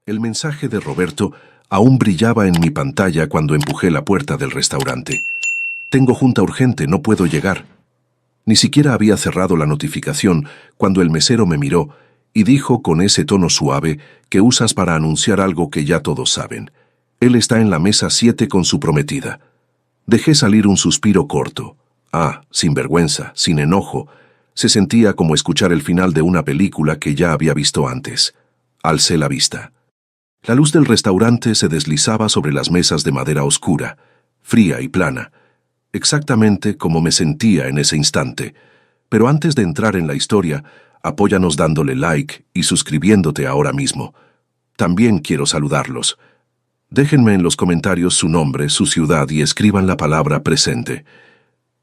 El mensaje de Roberto aún brillaba en mi pantalla cuando empujé la puerta del restaurante. Tengo junta urgente, no puedo llegar. Ni siquiera había cerrado la notificación cuando el mesero me miró y dijo con ese tono suave que usas para anunciar algo que ya todos saben. Él está en la mesa 7 con su prometida. Dejé salir un suspiro corto. Sin vergüenza, sin enojo. Se sentía como escuchar el final de una película que ya había visto antes. Alcé la vista. La luz del restaurante se deslizaba sobre las mesas de madera oscura, fría y plana, exactamente como me sentía en ese instante. Pero antes de entrar en la historia, apóyanos dándole like y suscribiéndote ahora mismo. También quiero saludarlos. Déjenme en los comentarios su nombre, su ciudad y escriban la palabra presente.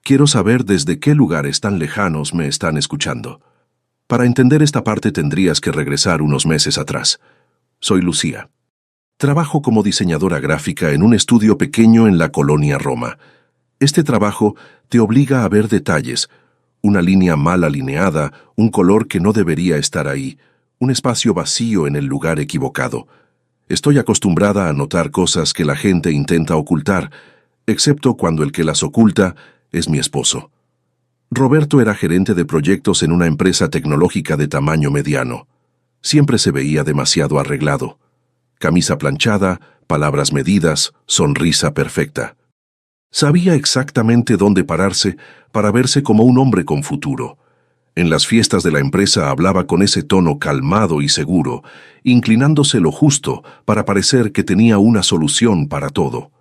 Quiero saber desde qué lugares tan lejanos me están escuchando. Para entender esta parte tendrías que regresar unos meses atrás. Soy Lucía. Trabajo como diseñadora gráfica en un estudio pequeño en la colonia Roma. Este trabajo te obliga a ver detalles, una línea mal alineada, un color que no debería estar ahí, un espacio vacío en el lugar equivocado. Estoy acostumbrada a notar cosas que la gente intenta ocultar, excepto cuando el que las oculta es mi esposo. Roberto era gerente de proyectos en una empresa tecnológica de tamaño mediano. Siempre se veía demasiado arreglado. Camisa planchada, palabras medidas, sonrisa perfecta. Sabía exactamente dónde pararse para verse como un hombre con futuro. En las fiestas de la empresa hablaba con ese tono calmado y seguro, inclinándose lo justo para parecer que tenía una solución para todo.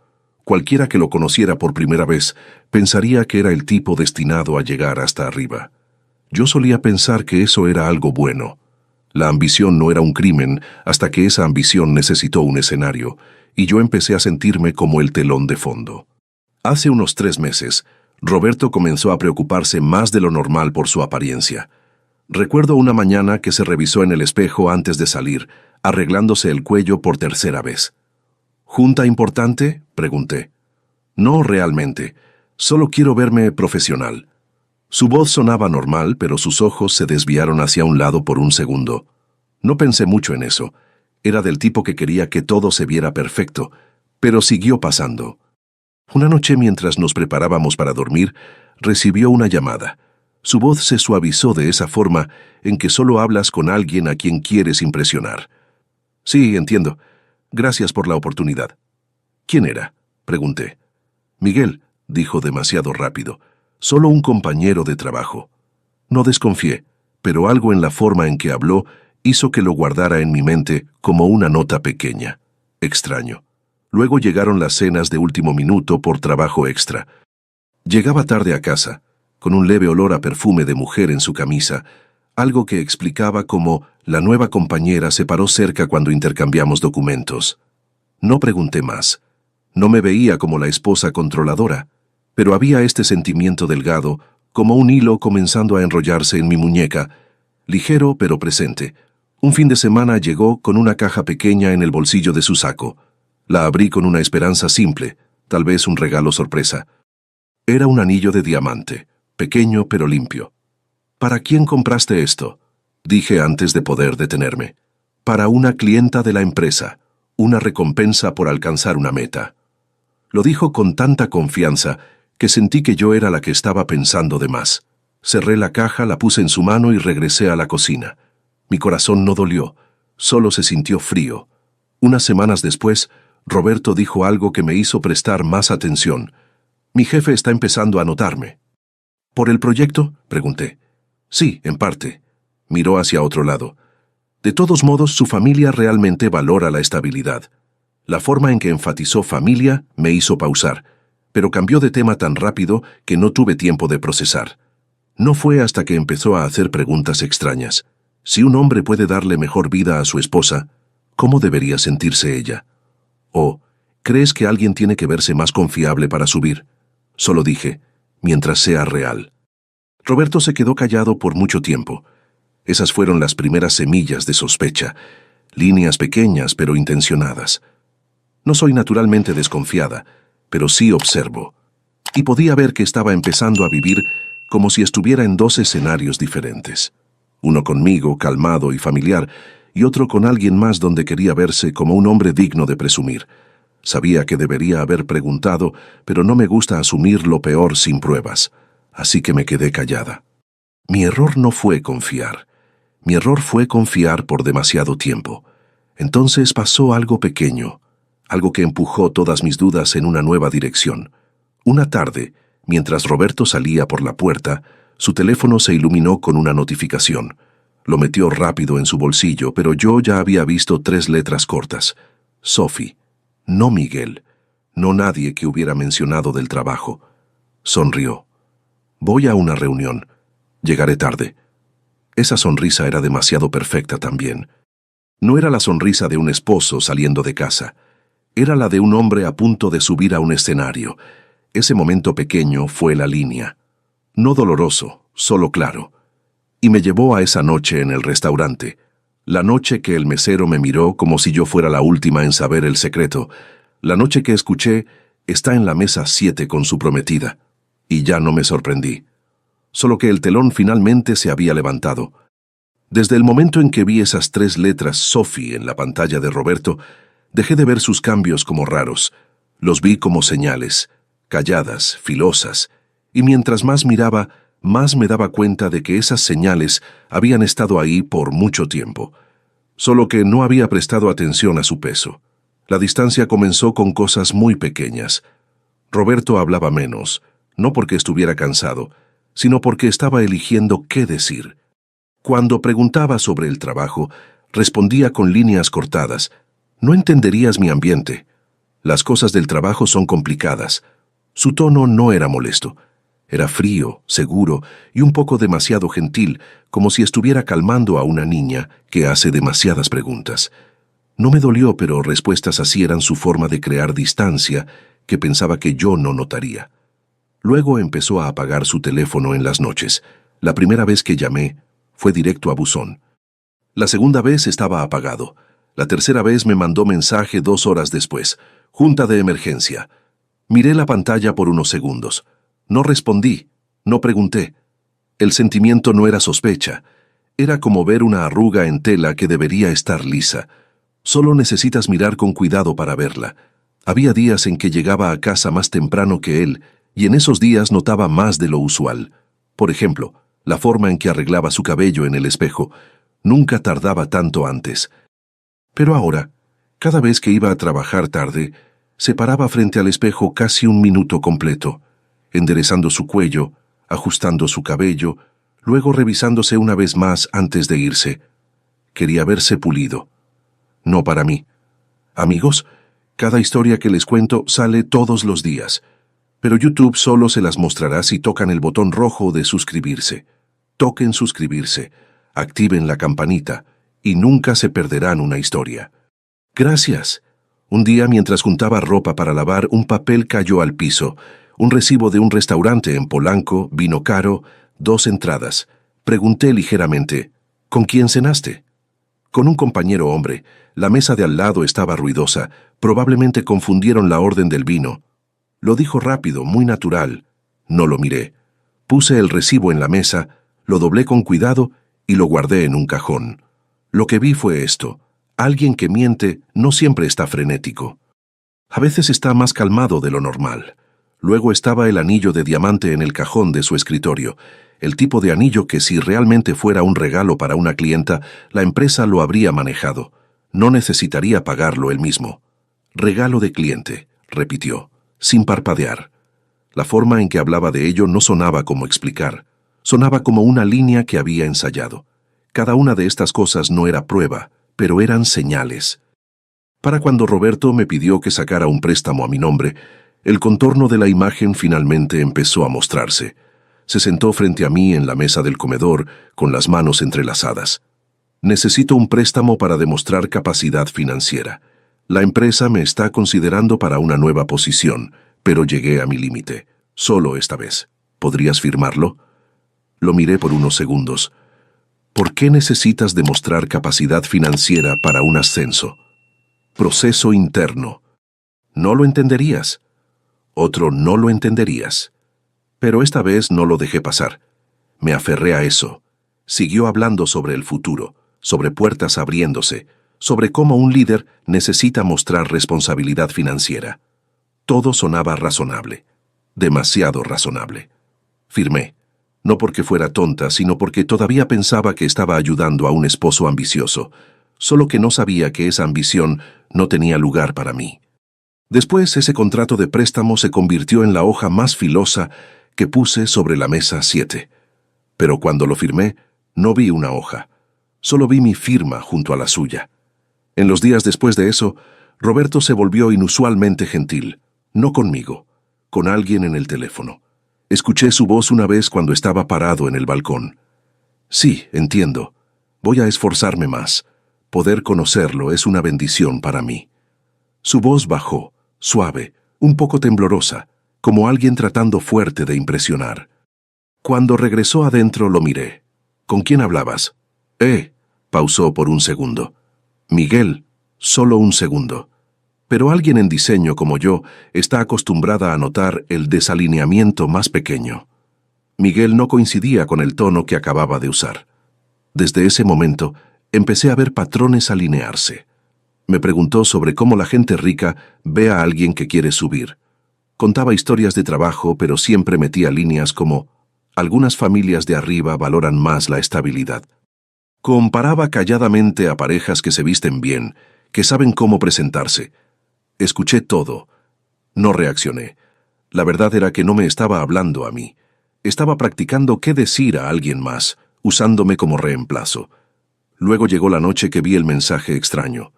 Cualquiera que lo conociera por primera vez pensaría que era el tipo destinado a llegar hasta arriba. Yo solía pensar que eso era algo bueno. La ambición no era un crimen hasta que esa ambición necesitó un escenario, y yo empecé a sentirme como el telón de fondo. Hace unos 3 meses, Roberto comenzó a preocuparse más de lo normal por su apariencia. Recuerdo una mañana que se revisó en el espejo antes de salir, arreglándose el cuello por 3ª vez. ¿Junta importante?, pregunté. No realmente, solo quiero verme profesional. Su voz sonaba normal, pero sus ojos se desviaron hacia un lado por un segundo. No pensé mucho en eso. Era del tipo que quería que todo se viera perfecto, pero siguió pasando. Una noche mientras nos preparábamos para dormir, recibió una llamada. Su voz se suavizó de esa forma en que solo hablas con alguien a quien quieres impresionar. Sí, entiendo. Gracias por la oportunidad. ¿Quién era?, pregunté. Miguel, dijo demasiado rápido. Solo un compañero de trabajo. No desconfié, pero algo en la forma en que habló hizo que lo guardara en mi mente como una nota pequeña. Extraño. Luego llegaron las cenas de último minuto por trabajo extra. Llegaba tarde a casa, con un leve olor a perfume de mujer en su camisa, algo que explicaba cómo la nueva compañera se paró cerca cuando intercambiamos documentos. No pregunté más. No me veía como la esposa controladora, pero había este sentimiento delgado, como un hilo comenzando a enrollarse en mi muñeca, ligero pero presente. Un fin de semana llegó con una caja pequeña en el bolsillo de su saco. La abrí con una esperanza simple, tal vez un regalo sorpresa. Era un anillo de diamante, pequeño pero limpio. ¿Para quién compraste esto?, dije antes de poder detenerme. Para una clienta de la empresa, una recompensa por alcanzar una meta. Lo dijo con tanta confianza que sentí que yo era la que estaba pensando de más. Cerré la caja, la puse en su mano y regresé a la cocina. Mi corazón no dolió, solo se sintió frío. Unas semanas después, Roberto dijo algo que me hizo prestar más atención. Mi jefe está empezando a notarme. ¿Por el proyecto?, pregunté. Sí, en parte. Miró hacia otro lado. De todos modos, su familia realmente valora la estabilidad. La forma en que enfatizó familia me hizo pausar, pero cambió de tema tan rápido que no tuve tiempo de procesar. No fue hasta que empezó a hacer preguntas extrañas. Si un hombre puede darle mejor vida a su esposa, ¿cómo debería sentirse ella? ¿O crees que alguien tiene que verse más confiable para subir? Solo dije, mientras sea real. Roberto se quedó callado por mucho tiempo. Esas fueron las primeras semillas de sospecha, líneas pequeñas pero intencionadas. No soy naturalmente desconfiada, pero sí observo. Y podía ver que estaba empezando a vivir como si estuviera en 2 escenarios diferentes. Uno conmigo, calmado y familiar, y otro con alguien más donde quería verse como un hombre digno de presumir. Sabía que debería haber preguntado, pero no me gusta asumir lo peor sin pruebas, así que me quedé callada. Mi error no fue confiar. Mi error fue confiar por demasiado tiempo. Entonces pasó algo pequeño, algo que empujó todas mis dudas en una nueva dirección. Una tarde, mientras Roberto salía por la puerta, su teléfono se iluminó con una notificación. Lo metió rápido en su bolsillo, pero yo ya había visto 3 letras cortas. Sophie. No Miguel. No nadie que hubiera mencionado del trabajo. Sonrió. Voy a una reunión. Llegaré tarde. Esa sonrisa era demasiado perfecta también. No era la sonrisa de un esposo saliendo de casa. Era la de un hombre a punto de subir a un escenario. Ese momento pequeño fue la línea. No doloroso, solo claro. Y me llevó a esa noche en el restaurante. La noche que el mesero me miró como si yo fuera la última en saber el secreto. La noche que escuché, está en la mesa 7 con su prometida. Y ya no me sorprendí. Solo que el telón finalmente se había levantado. Desde el momento en que vi esas 3 letras Sophie en la pantalla de Roberto, dejé de ver sus cambios como raros. Los vi como señales, calladas, filosas, y mientras más miraba, más me daba cuenta de que esas señales habían estado ahí por mucho tiempo, solo que no había prestado atención a su peso. La distancia comenzó con cosas muy pequeñas. Roberto hablaba menos, no porque estuviera cansado, sino porque estaba eligiendo qué decir. Cuando preguntaba sobre el trabajo, respondía con líneas cortadas. No entenderías mi ambiente. Las cosas del trabajo son complicadas. Su tono no era molesto. Era frío, seguro y un poco demasiado gentil, como si estuviera calmando a una niña que hace demasiadas preguntas. No me dolió, pero respuestas así eran su forma de crear distancia que pensaba que yo no notaría. Luego empezó a apagar su teléfono en las noches. La primera vez que llamé fue directo a buzón. La segunda vez estaba apagado. La tercera vez me mandó mensaje 2 horas después. Junta de emergencia. Miré la pantalla por unos segundos. No respondí, no pregunté. El sentimiento no era sospecha. Era como ver una arruga en tela que debería estar lisa. Solo necesitas mirar con cuidado para verla. Había días en que llegaba a casa más temprano que él, y en esos días notaba más de lo usual. Por ejemplo, la forma en que arreglaba su cabello en el espejo. Nunca tardaba tanto antes. Pero ahora, cada vez que iba a trabajar tarde, se paraba frente al espejo casi 1 minuto completo, enderezando su cuello, ajustando su cabello, luego revisándose una vez más antes de irse. Quería verse pulido. No para mí. Amigos, cada historia que les cuento sale todos los días, pero YouTube solo se las mostrará si tocan el botón rojo de suscribirse. Toquen suscribirse, activen la campanita y nunca se perderán una historia. Gracias. Un día, mientras juntaba ropa para lavar, un papel cayó al piso. Un recibo de un restaurante en Polanco, vino caro, 2 entradas. Pregunté ligeramente, ¿con quién cenaste? Con un compañero hombre. La mesa de al lado estaba ruidosa. Probablemente confundieron la orden del vino. Lo dijo rápido, muy natural. No lo miré. Puse el recibo en la mesa, lo doblé con cuidado y lo guardé en un cajón. Lo que vi fue esto. Alguien que miente no siempre está frenético. A veces está más calmado de lo normal. Luego estaba el anillo de diamante en el cajón de su escritorio, el tipo de anillo que si realmente fuera un regalo para una clienta, la empresa lo habría manejado. No necesitaría pagarlo él mismo. Regalo de cliente, repitió, sin parpadear. La forma en que hablaba de ello no sonaba como explicar. Sonaba como una línea que había ensayado. Cada una de estas cosas no era prueba, pero eran señales. Para cuando Roberto me pidió que sacara un préstamo a mi nombre, el contorno de la imagen finalmente empezó a mostrarse. Se sentó frente a mí en la mesa del comedor, con las manos entrelazadas. Necesito un préstamo para demostrar capacidad financiera. La empresa me está considerando para una nueva posición, pero llegué a mi límite. Solo esta vez. ¿Podrías firmarlo? Lo miré por unos segundos. ¿Por qué necesitas demostrar capacidad financiera para un ascenso? Proceso interno. No lo entenderías. Otro no lo entenderías. Pero esta vez no lo dejé pasar. Me aferré a eso. Siguió hablando sobre el futuro, sobre puertas abriéndose, sobre cómo un líder necesita mostrar responsabilidad financiera. Todo sonaba razonable, demasiado razonable. Firmé, no porque fuera tonta, sino porque todavía pensaba que estaba ayudando a un esposo ambicioso, solo que no sabía que esa ambición no tenía lugar para mí. Después, ese contrato de préstamo se convirtió en la hoja más filosa que puse sobre la mesa 7. Pero cuando lo firmé, no vi una hoja. Solo vi mi firma junto a la suya. En los días después de eso, Roberto se volvió inusualmente gentil. No conmigo, con alguien en el teléfono. Escuché su voz una vez cuando estaba parado en el balcón. Sí, entiendo. Voy a esforzarme más. Poder conocerlo es una bendición para mí. Su voz bajó, suave, un poco temblorosa, como alguien tratando fuerte de impresionar. Cuando regresó adentro lo miré. ¿Con quién hablabas? Pausó por un segundo. Miguel, solo un segundo. Pero alguien en diseño como yo está acostumbrada a notar el desalineamiento más pequeño. Miguel no coincidía con el tono que acababa de usar. Desde ese momento, empecé a ver patrones alinearse. Me preguntó sobre cómo la gente rica ve a alguien que quiere subir. Contaba historias de trabajo, pero siempre metía líneas como: algunas familias de arriba valoran más la estabilidad. Comparaba calladamente a parejas que se visten bien, que saben cómo presentarse. Escuché todo. No reaccioné. La verdad era que no me estaba hablando a mí. Estaba practicando qué decir a alguien más, usándome como reemplazo. Luego llegó la noche que vi el mensaje extraño.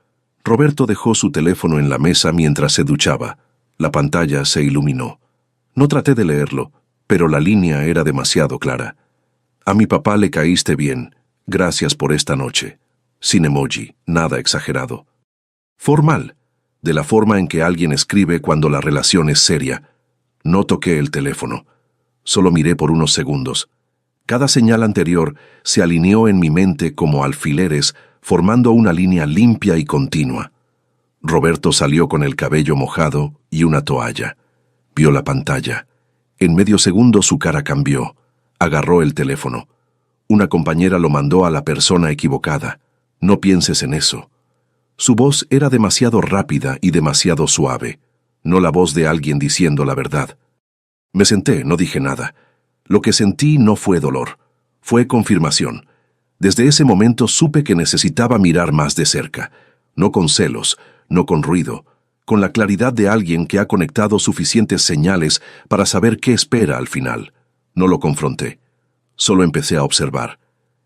Roberto dejó su teléfono en la mesa mientras se duchaba. La pantalla se iluminó. No traté de leerlo, pero la línea era demasiado clara. A mi papá le caíste bien. Gracias por esta noche. Sin emoji, nada exagerado. Formal, de la forma en que alguien escribe cuando la relación es seria. No toqué el teléfono. Solo miré por unos segundos. Cada señal anterior se alineó en mi mente como alfileres, formando una línea limpia y continua. Roberto salió con el cabello mojado y una toalla. Vio la pantalla. En medio segundo su cara cambió. Agarró el teléfono. Una compañera lo mandó a la persona equivocada. No pienses en eso. Su voz era demasiado rápida y demasiado suave, no la voz de alguien diciendo la verdad. Me senté, no dije nada. Lo que sentí no fue dolor, fue confirmación. Desde ese momento supe que necesitaba mirar más de cerca, no con celos, no con ruido, con la claridad de alguien que ha conectado suficientes señales para saber qué espera al final. No lo confronté, solo empecé a observar,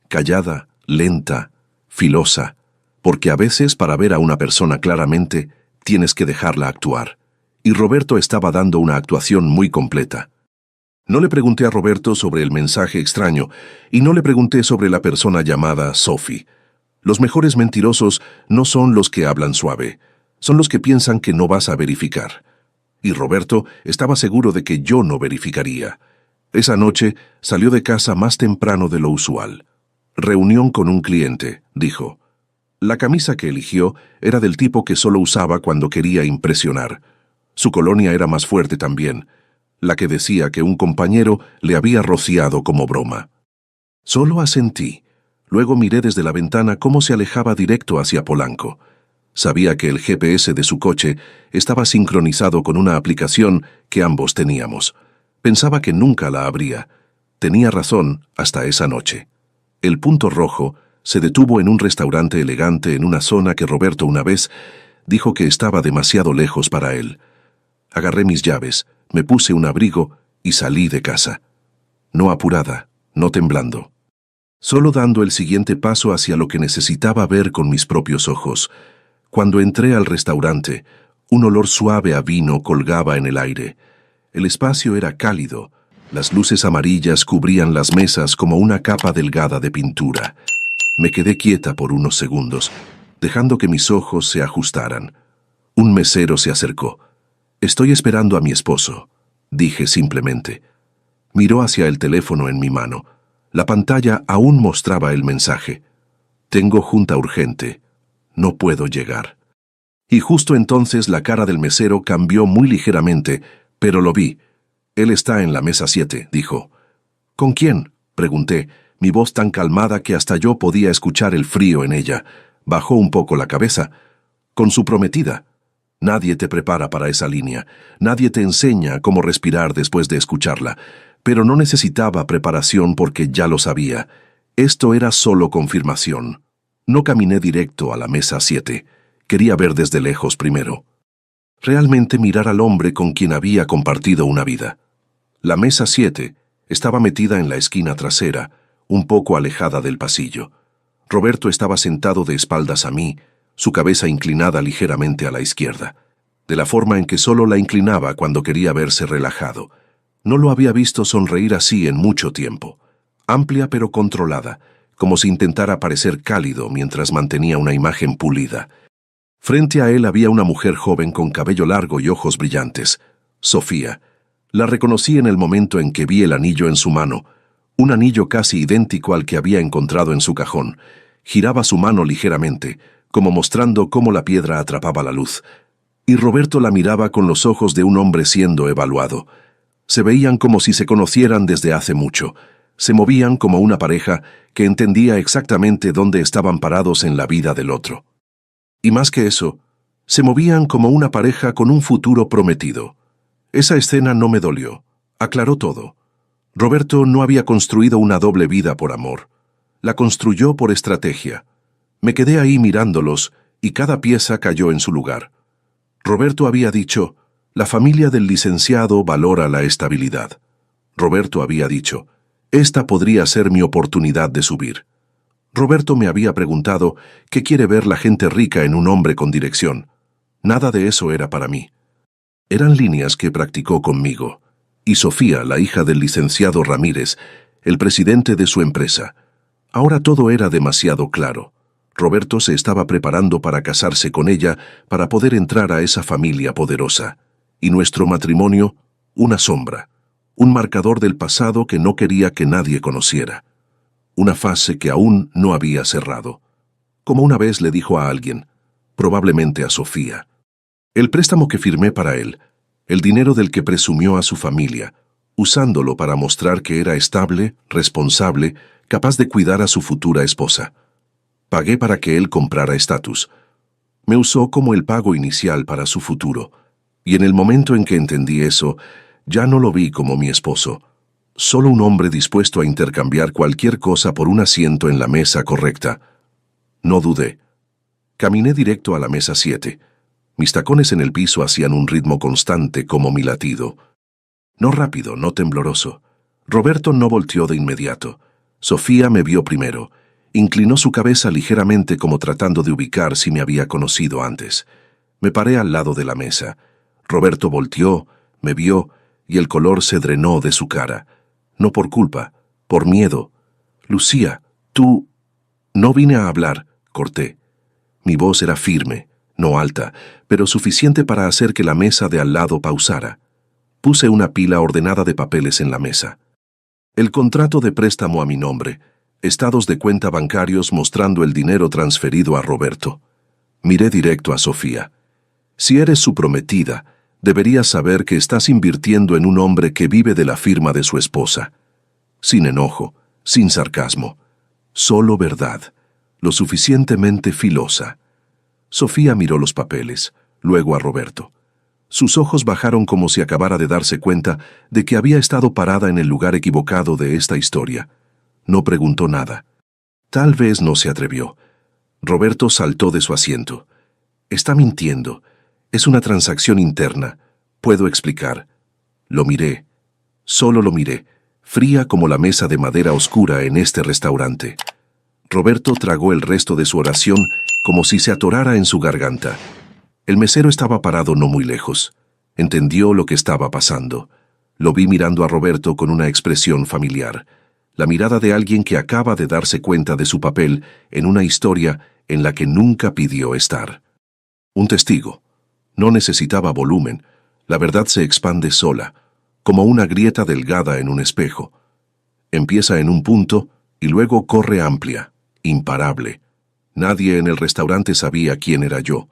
callada, lenta, filosa, porque a veces para ver a una persona claramente tienes que dejarla actuar, y Roberto estaba dando una actuación muy completa. No le pregunté a Roberto sobre el mensaje extraño, y no le pregunté sobre la persona llamada Sophie. Los mejores mentirosos no son los que hablan suave, son los que piensan que no vas a verificar. Y Roberto estaba seguro de que yo no verificaría. Esa noche salió de casa más temprano de lo usual. Reunión con un cliente, dijo. La camisa que eligió era del tipo que solo usaba cuando quería impresionar. Su colonia era más fuerte también, la que decía que un compañero le había rociado como broma. Solo asentí. Luego miré desde la ventana cómo se alejaba directo hacia Polanco. Sabía que el GPS de su coche estaba sincronizado con una aplicación que ambos teníamos. Pensaba que nunca la habría. Tenía razón hasta esa noche. El punto rojo se detuvo en un restaurante elegante en una zona que Roberto una vez dijo que estaba demasiado lejos para él. Agarré mis llaves, me puse un abrigo y salí de casa. No apurada, no temblando. Solo dando el siguiente paso hacia lo que necesitaba ver con mis propios ojos. Cuando entré al restaurante, un olor suave a vino colgaba en el aire. El espacio era cálido. Las luces amarillas cubrían las mesas como una capa delgada de pintura. Me quedé quieta por unos segundos, dejando que mis ojos se ajustaran. Un mesero se acercó. «Estoy esperando a mi esposo», dije simplemente. Miró hacia el teléfono en mi mano. La pantalla aún mostraba el mensaje. «Tengo junta urgente. No puedo llegar». Y justo entonces la cara del mesero cambió muy ligeramente, pero lo vi. «Él está en la mesa 7», dijo. «¿Con quién?», pregunté, mi voz tan calmada que hasta yo podía escuchar el frío en ella. Bajó un poco la cabeza. Con su prometida. Nadie te prepara para esa línea. Nadie te enseña cómo respirar después de escucharla. Pero no necesitaba preparación porque ya lo sabía. Esto era solo confirmación. No caminé directo a la mesa 7. Quería ver desde lejos primero. Realmente mirar al hombre con quien había compartido una vida. La mesa 7 estaba metida en la esquina trasera, un poco alejada del pasillo. Roberto estaba sentado de espaldas a mí, su cabeza inclinada ligeramente a la izquierda, de la forma en que solo la inclinaba cuando quería verse relajado. No lo había visto sonreír así en mucho tiempo. Amplia pero controlada, como si intentara parecer cálido mientras mantenía una imagen pulida. Frente a él había una mujer joven con cabello largo y ojos brillantes, Sofía. La reconocí en el momento en que vi el anillo en su mano, un anillo casi idéntico al que había encontrado en su cajón. Giraba su mano ligeramente, como mostrando cómo la piedra atrapaba la luz. Y Roberto la miraba con los ojos de un hombre siendo evaluado. Se veían como si se conocieran desde hace mucho. Se movían como una pareja que entendía exactamente dónde estaban parados en la vida del otro. Y más que eso, se movían como una pareja con un futuro prometido. Esa escena no me dolió. Aclaró todo. Roberto no había construido una doble vida por amor. La construyó por estrategia. Me quedé ahí mirándolos y cada pieza cayó en su lugar. Roberto había dicho, la familia del licenciado valora la estabilidad. Roberto había dicho, esta podría ser mi oportunidad de subir. Roberto me había preguntado qué quiere ver la gente rica en un hombre con dirección. Nada de eso era para mí. Eran líneas que practicó conmigo. Y Sofía, la hija del licenciado Ramírez, el presidente de su empresa. Ahora todo era demasiado claro. Roberto se estaba preparando para casarse con ella para poder entrar a esa familia poderosa. Y nuestro matrimonio, una sombra, un marcador del pasado que no quería que nadie conociera. Una fase que aún no había cerrado. Como una vez le dijo a alguien, probablemente a Sofía. El préstamo que firmé para él, el dinero del que presumió a su familia, usándolo para mostrar que era estable, responsable, capaz de cuidar a su futura esposa. Pagué para que él comprara estatus. Me usó como el pago inicial para su futuro, y en el momento en que entendí eso, ya no lo vi como mi esposo, solo un hombre dispuesto a intercambiar cualquier cosa por un asiento en la mesa correcta. No dudé. Caminé directo a la mesa 7. Mis tacones en el piso hacían un ritmo constante como mi latido. No rápido, no tembloroso. Roberto no volteó de inmediato. Sofía me vio primero. Inclinó su cabeza ligeramente como tratando de ubicar si me había conocido antes. Me paré al lado de la mesa. Roberto volteó, me vio, y el color se drenó de su cara. No por culpa, por miedo. Lucía, tú... No vine a hablar, corté. Mi voz era firme, no alta, pero suficiente para hacer que la mesa de al lado pausara. Puse una pila ordenada de papeles en la mesa. El contrato de préstamo a mi nombre, estados de cuenta bancarios mostrando el dinero transferido a Roberto. Miré directo a Sofía. Si eres su prometida, deberías saber que estás invirtiendo en un hombre que vive de la firma de su esposa. Sin enojo, sin sarcasmo. Solo verdad, lo suficientemente filosa. Sofía miró los papeles, luego a Roberto. Sus ojos bajaron como si acabara de darse cuenta de que había estado parada en el lugar equivocado de esta historia. No preguntó nada. Tal vez no se atrevió. Roberto saltó de su asiento. Está mintiendo. Es una transacción interna. Puedo explicar. Lo miré. Solo lo miré, fría como la mesa de madera oscura en este restaurante. Roberto tragó el resto de su oración como si se atorara en su garganta. El mesero estaba parado no muy lejos. Entendió lo que estaba pasando. Lo vi mirando a Roberto con una expresión familiar. La mirada de alguien que acaba de darse cuenta de su papel en una historia en la que nunca pidió estar. Un testigo. No necesitaba volumen. La verdad se expande sola, como una grieta delgada en un espejo. Empieza en un punto y luego corre amplia, imparable. Nadie en el restaurante sabía quién era yo.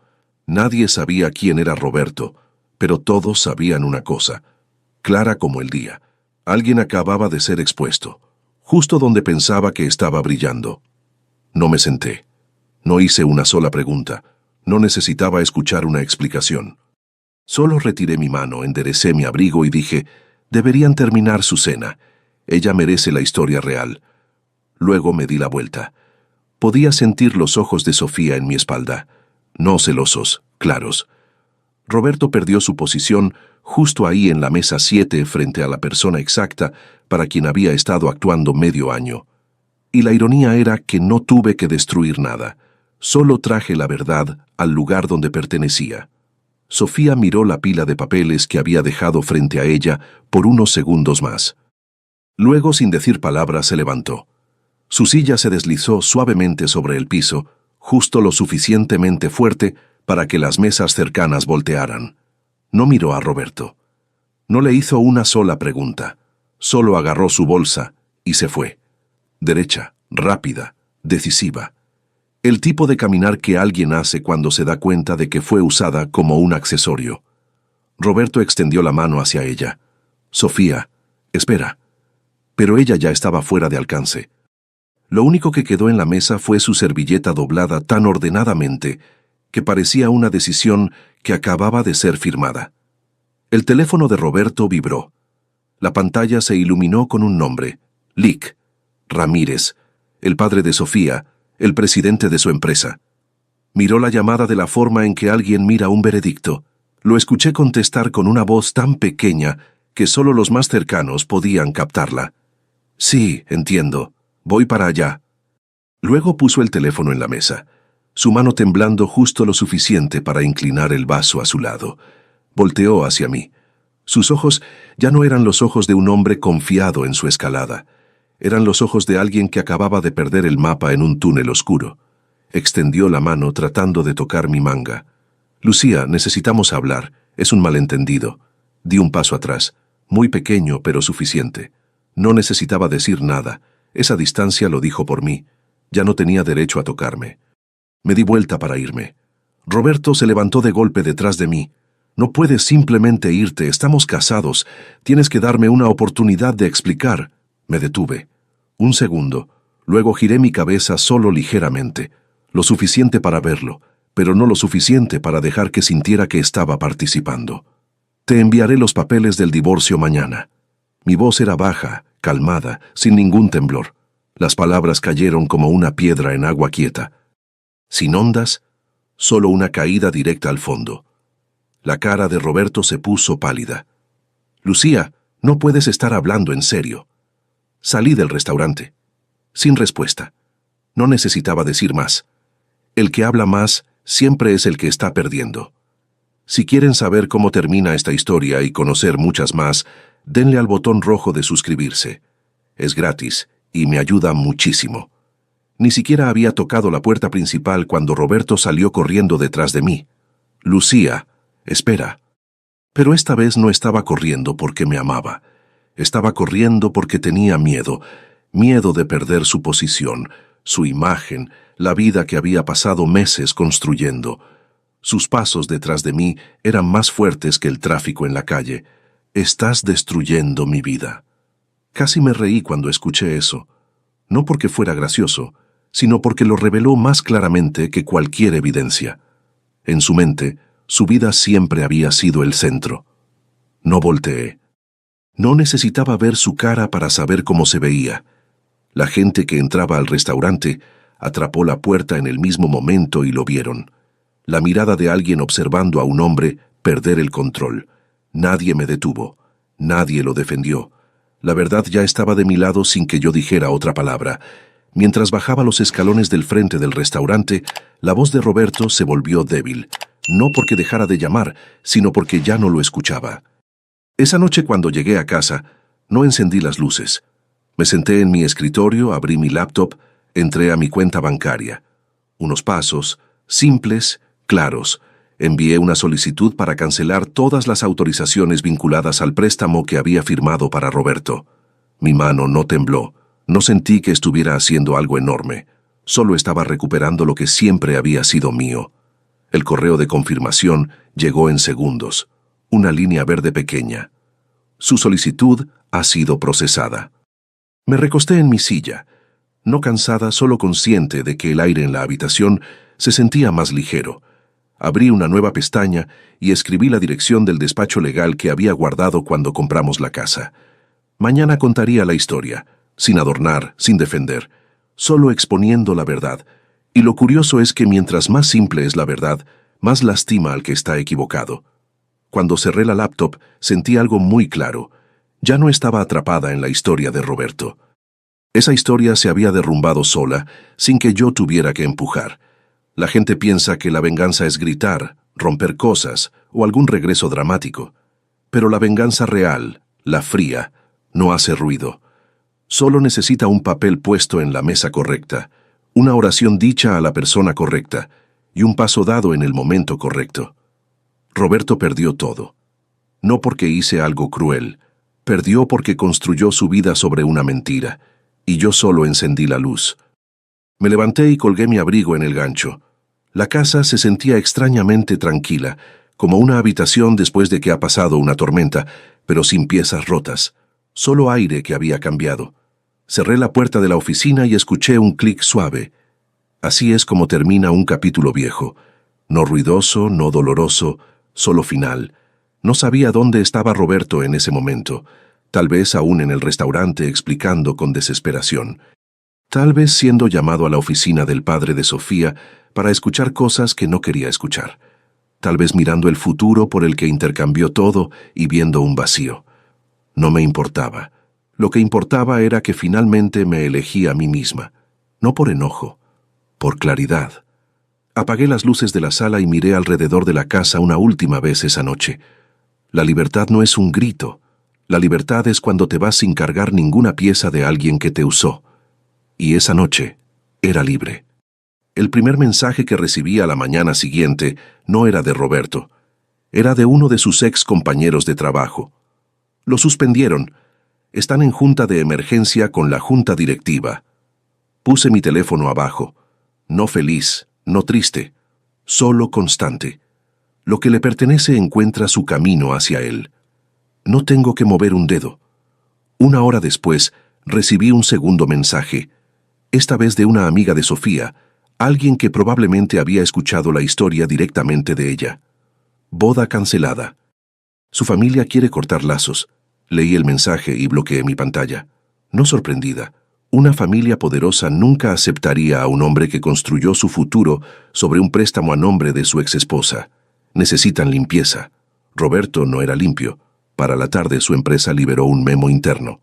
Nadie sabía quién era Roberto, pero todos sabían una cosa, clara como el día. Alguien acababa de ser expuesto. justo donde pensaba que estaba brillando. No me senté. No hice una sola pregunta. No necesitaba escuchar una explicación. Solo retiré mi mano, enderecé mi abrigo y dije, deberían terminar su cena. Ella merece la historia real. Luego me di la vuelta. Podía sentir los ojos de Sofía en mi espalda. No celosos, claros. Roberto perdió su posición justo ahí en la mesa 7 frente a la persona exacta para quien había estado actuando medio año. Y la ironía era que no tuve que destruir nada. Solo traje la verdad al lugar donde pertenecía. Sofía miró la pila de papeles que había dejado frente a ella por unos segundos más. Luego, sin decir palabras, se levantó. Su silla se deslizó suavemente sobre el piso, justo lo suficientemente fuerte para que las mesas cercanas voltearan. No miró a Roberto. No le hizo una sola pregunta. Solo agarró su bolsa y se fue. Derecha, rápida, decisiva. El tipo de caminar que alguien hace cuando se da cuenta de que fue usada como un accesorio. Roberto extendió la mano hacia ella. Sofía, espera. Pero ella ya estaba fuera de alcance. Lo único que quedó en la mesa fue su servilleta doblada tan ordenadamente que parecía una decisión que acababa de ser firmada. El teléfono de Roberto vibró. La pantalla se iluminó con un nombre: Lick Ramírez, el padre de Sofía, el presidente de su empresa. Miró la llamada de la forma en que alguien mira un veredicto. Lo escuché contestar con una voz tan pequeña que solo los más cercanos podían captarla. Sí, entiendo. Voy para allá. Luego puso el teléfono en la mesa, su mano temblando justo lo suficiente para inclinar el vaso a su lado. Volteó hacia mí. Sus ojos ya no eran los ojos de un hombre confiado en su escalada. Eran los ojos de alguien que acababa de perder el mapa en un túnel oscuro. Extendió la mano tratando de tocar mi manga. Lucía, necesitamos hablar. Es un malentendido. Di un paso atrás, muy pequeño pero suficiente. No necesitaba decir nada. Esa distancia lo dijo por mí. Ya no tenía derecho a tocarme. Me di vuelta para irme. Roberto se levantó de golpe detrás de mí. No puedes simplemente irte, estamos casados. Tienes que darme una oportunidad de explicar. Me detuve. Un segundo. Luego giré mi cabeza solo ligeramente. Lo suficiente para verlo, pero no lo suficiente para dejar que sintiera que estaba participando. Te enviaré los papeles del divorcio mañana. Mi voz era baja, calmada, sin ningún temblor. Las palabras cayeron como una piedra en agua quieta. Sin ondas, solo una caída directa al fondo. La cara de Roberto se puso pálida. Lucía, no puedes estar hablando en serio. Salí del restaurante. Sin respuesta. No necesitaba decir más. El que habla más siempre es el que está perdiendo. Si quieren saber cómo termina esta historia y conocer muchas más, denle al botón rojo de suscribirse. Es gratis y me ayuda muchísimo. Ni siquiera había tocado la puerta principal cuando Roberto salió corriendo detrás de mí. Lucía, espera. Pero esta vez no estaba corriendo porque me amaba. Estaba corriendo porque tenía miedo. Miedo de perder su posición, su imagen, la vida que había pasado meses construyendo. Sus pasos detrás de mí eran más fuertes que el tráfico en la calle. Estás destruyendo mi vida. Casi me reí cuando escuché eso. No porque fuera gracioso, sino porque lo reveló más claramente que cualquier evidencia. En su mente, su vida siempre había sido el centro. No volteé. No necesitaba ver su cara para saber cómo se veía. La gente que entraba al restaurante atrapó la puerta en el mismo momento y lo vieron. La mirada de alguien observando a un hombre perder el control. Nadie me detuvo. Nadie lo defendió. La verdad ya estaba de mi lado sin que yo dijera otra palabra. Mientras bajaba los escalones del frente del restaurante, la voz de Roberto se volvió débil. No porque dejara de llamar, sino porque ya no lo escuchaba. Esa noche cuando llegué a casa, no encendí las luces. Me senté en mi escritorio, abrí mi laptop, entré a mi cuenta bancaria. Unos pasos, simples, claros. Envié una solicitud para cancelar todas las autorizaciones vinculadas al préstamo que había firmado para Roberto. Mi mano no tembló. No sentí que estuviera haciendo algo enorme. Solo estaba recuperando lo que siempre había sido mío. El correo de confirmación llegó en segundos. Una línea verde pequeña. Su solicitud ha sido procesada. Me recosté en mi silla, no cansada, solo consciente de que el aire en la habitación se sentía más ligero. Abrí una nueva pestaña y escribí la dirección del despacho legal que había guardado cuando compramos la casa. Mañana contaría la historia, sin adornar, sin defender, solo exponiendo la verdad. Y lo curioso es que mientras más simple es la verdad, más lastima al que está equivocado. Cuando cerré la laptop, sentí algo muy claro. Ya no estaba atrapada en la historia de Roberto. Esa historia se había derrumbado sola, sin que yo tuviera que empujar. La gente piensa que la venganza es gritar, romper cosas o algún regreso dramático. Pero la venganza real, la fría, no hace ruido. Solo necesita un papel puesto en la mesa correcta, una oración dicha a la persona correcta y un paso dado en el momento correcto. Roberto perdió todo. No porque hice algo cruel, perdió porque construyó su vida sobre una mentira, y yo solo encendí la luz. Me levanté y colgué mi abrigo en el gancho. La casa se sentía extrañamente tranquila, como una habitación después de que ha pasado una tormenta, pero sin piezas rotas, solo aire que había cambiado. Cerré la puerta de la oficina y escuché un clic suave. Así es como termina un capítulo viejo. No ruidoso, no doloroso, solo final. No sabía dónde estaba Roberto en ese momento, tal vez aún en el restaurante explicando con desesperación. Tal vez siendo llamado a la oficina del padre de Sofía para escuchar cosas que no quería escuchar. Tal vez mirando el futuro por el que intercambió todo y viendo un vacío. No me importaba. Lo que importaba era que finalmente me elegí a mí misma. No por enojo, por claridad. Apagué las luces de la sala y miré alrededor de la casa una última vez esa noche. La libertad no es un grito. La libertad es cuando te vas sin cargar ninguna pieza de alguien que te usó. Y esa noche era libre. El primer mensaje que recibí a la mañana siguiente no era de Roberto. Era de uno de sus ex compañeros de trabajo. Lo suspendieron. Están en junta de emergencia con la junta directiva. Puse mi teléfono abajo. No feliz, no triste, solo constante. Lo que le pertenece encuentra su camino hacia él. No tengo que mover un dedo. Una hora después, recibí un segundo mensaje, esta vez de una amiga de Sofía, alguien que probablemente había escuchado la historia directamente de ella. Boda cancelada. Su familia quiere cortar lazos. Leí el mensaje y bloqueé mi pantalla. No sorprendida. Una familia poderosa nunca aceptaría a un hombre que construyó su futuro sobre un préstamo a nombre de su exesposa. Necesitan limpieza. Roberto no era limpio. Para la tarde su empresa liberó un memo interno.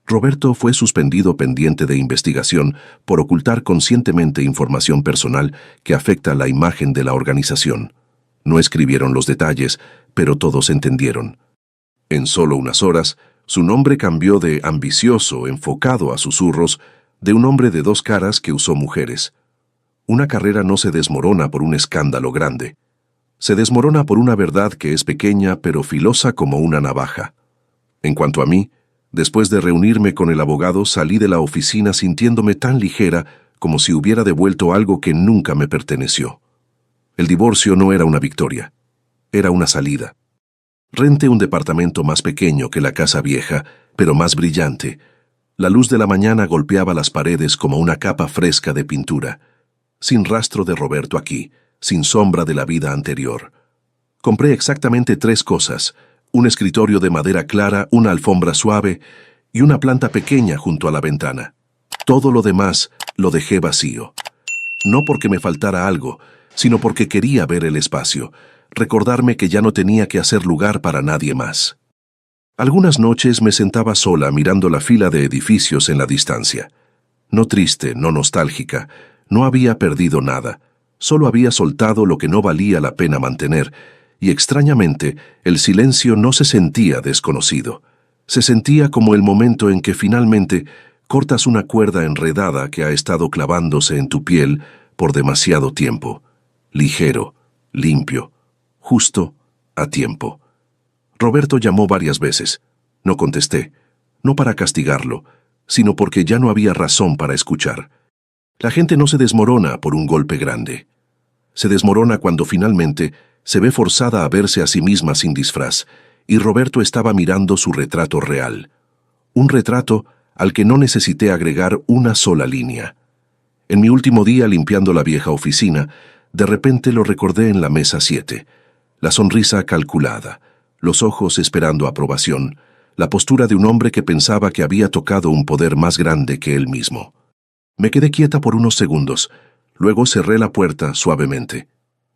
Roberto fue suspendido pendiente de investigación por ocultar conscientemente información personal que afecta la imagen de la organización. No escribieron los detalles, pero todos entendieron. En solo unas horas, su nombre cambió de ambicioso, enfocado a susurros, de un hombre de dos caras que usó mujeres. Una carrera no se desmorona por un escándalo grande. Se desmorona por una verdad que es pequeña pero filosa como una navaja. En cuanto a mí, después de reunirme con el abogado, salí de la oficina sintiéndome tan ligera como si hubiera devuelto algo que nunca me perteneció. El divorcio no era una victoria, era una salida. Renté un departamento más pequeño que la casa vieja, pero más brillante. La luz de la mañana golpeaba las paredes como una capa fresca de pintura. Sin rastro de Roberto aquí, sin sombra de la vida anterior. Compré exactamente 3 cosas: un escritorio de madera clara, una alfombra suave y una planta pequeña junto a la ventana. Todo lo demás lo dejé vacío. No porque me faltara algo, sino porque quería ver el espacio, recordarme que ya no tenía que hacer lugar para nadie más. Algunas noches me sentaba sola mirando la fila de edificios en la distancia. No triste, no nostálgica, no había perdido nada, solo había soltado lo que no valía la pena mantener, y extrañamente el silencio no se sentía desconocido. Se sentía como el momento en que finalmente cortas una cuerda enredada que ha estado clavándose en tu piel por demasiado tiempo. Ligero, limpio, justo a tiempo. Roberto llamó varias veces. No contesté, no para castigarlo, sino porque ya no había razón para escuchar. La gente no se desmorona por un golpe grande. Se desmorona cuando finalmente se ve forzada a verse a sí misma sin disfraz, y Roberto estaba mirando su retrato real. Un retrato al que no necesité agregar una sola línea. En mi último día limpiando la vieja oficina, de repente lo recordé en la mesa 7. La sonrisa calculada, los ojos esperando aprobación, la postura de un hombre que pensaba que había tocado un poder más grande que él mismo. Me quedé quieta por unos segundos, luego cerré la puerta suavemente.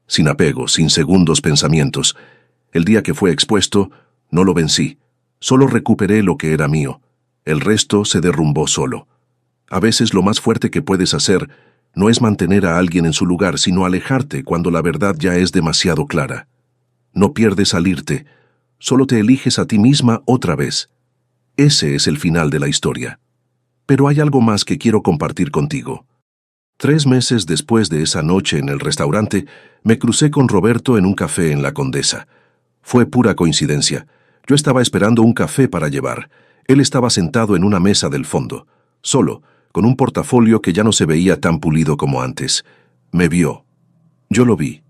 Sin apego, sin segundos pensamientos. El día que fue expuesto, no lo vencí, solo recuperé lo que era mío. El resto se derrumbó solo. A veces lo más fuerte que puedes hacer no es mantener a alguien en su lugar, sino alejarte cuando la verdad ya es demasiado clara. No pierdes al irte, solo te eliges a ti misma otra vez. Ese es el final de la historia. Pero hay algo más que quiero compartir contigo. 3 meses después de esa noche en el restaurante, me crucé con Roberto en un café en La Condesa. Fue pura coincidencia. Yo estaba esperando un café para llevar. Él estaba sentado en una mesa del fondo, solo, con un portafolio que ya no se veía tan pulido como antes. Me vio. Yo lo vi.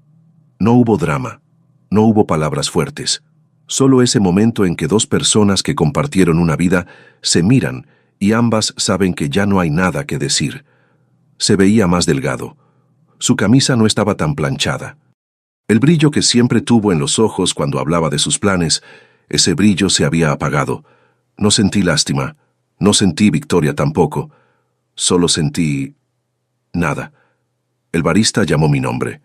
No hubo drama. No hubo palabras fuertes. Solo ese momento en que dos personas que compartieron una vida se miran y ambas saben que ya no hay nada que decir. Se veía más delgado. Su camisa no estaba tan planchada. El brillo que siempre tuvo en los ojos cuando hablaba de sus planes, ese brillo se había apagado. No sentí lástima. No sentí victoria tampoco. Solo sentí... nada. El barista llamó mi nombre.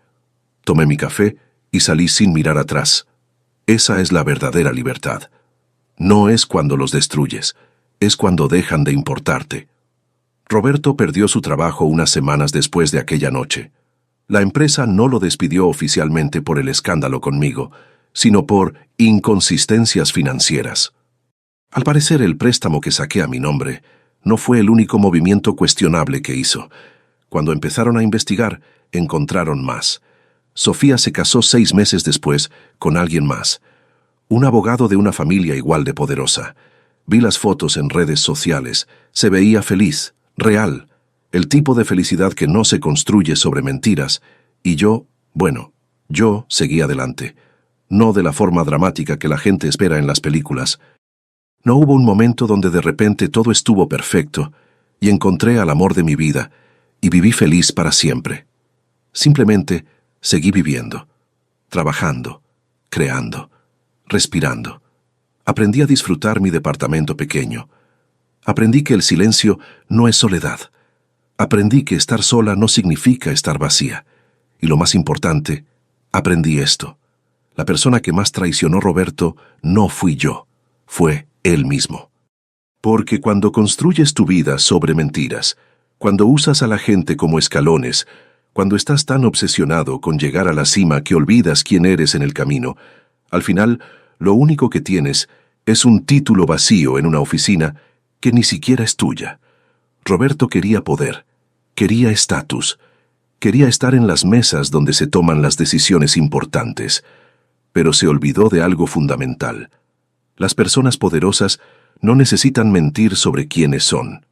Tomé mi café y salí sin mirar atrás. Esa es la verdadera libertad. No es cuando los destruyes, es cuando dejan de importarte. Roberto perdió su trabajo unas semanas después de aquella noche. La empresa no lo despidió oficialmente por el escándalo conmigo, sino por inconsistencias financieras. Al parecer, el préstamo que saqué a mi nombre no fue el único movimiento cuestionable que hizo. Cuando empezaron a investigar, encontraron más. Sofía se casó 6 meses después con alguien más, un abogado de una familia igual de poderosa. Vi las fotos en redes sociales. Se veía feliz, real, el tipo de felicidad que no se construye sobre mentiras, y yo seguí adelante, no de la forma dramática que la gente espera en las películas. No hubo un momento donde de repente todo estuvo perfecto, y encontré al amor de mi vida, y viví feliz para siempre. Simplemente seguí viviendo, trabajando, creando, respirando. Aprendí a disfrutar mi departamento pequeño. Aprendí que el silencio no es soledad. Aprendí que estar sola no significa estar vacía. Y lo más importante, aprendí esto. La persona que más traicionó a Roberto no fui yo, fue él mismo. Porque cuando construyes tu vida sobre mentiras, cuando usas a la gente como escalones, cuando estás tan obsesionado con llegar a la cima que olvidas quién eres en el camino, al final, lo único que tienes es un título vacío en una oficina que ni siquiera es tuya. Roberto quería poder, quería estatus, quería estar en las mesas donde se toman las decisiones importantes, pero se olvidó de algo fundamental. Las personas poderosas no necesitan mentir sobre quiénes son.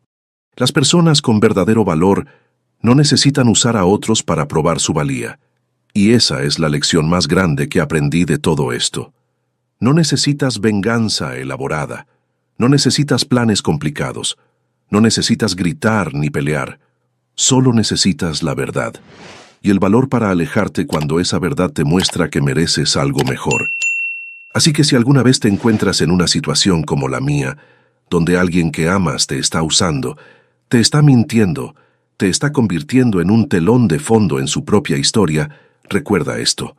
Las personas con verdadero valor no necesitan usar a otros para probar su valía. Y esa es la lección más grande que aprendí de todo esto. No necesitas venganza elaborada. No necesitas planes complicados. No necesitas gritar ni pelear. Solo necesitas la verdad. Y el valor para alejarte cuando esa verdad te muestra que mereces algo mejor. Así que si alguna vez te encuentras en una situación como la mía, donde alguien que amas te está usando, te está mintiendo, te está convirtiendo en un telón de fondo en su propia historia, recuerda esto.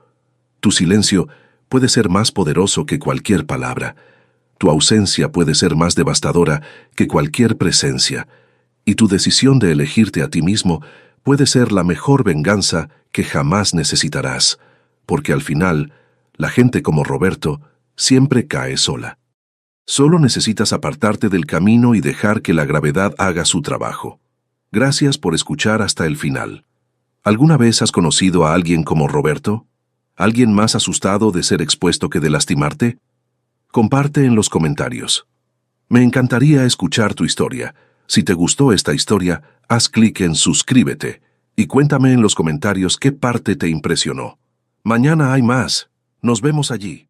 Tu silencio puede ser más poderoso que cualquier palabra. Tu ausencia puede ser más devastadora que cualquier presencia. Y tu decisión de elegirte a ti mismo puede ser la mejor venganza que jamás necesitarás, porque al final, la gente como Roberto siempre cae sola. Solo necesitas apartarte del camino y dejar que la gravedad haga su trabajo. Gracias por escuchar hasta el final. ¿Alguna vez has conocido a alguien como Roberto? ¿Alguien más asustado de ser expuesto que de lastimarte? Comparte en los comentarios. Me encantaría escuchar tu historia. Si te gustó esta historia, haz clic en suscríbete y cuéntame en los comentarios qué parte te impresionó. Mañana hay más. Nos vemos allí.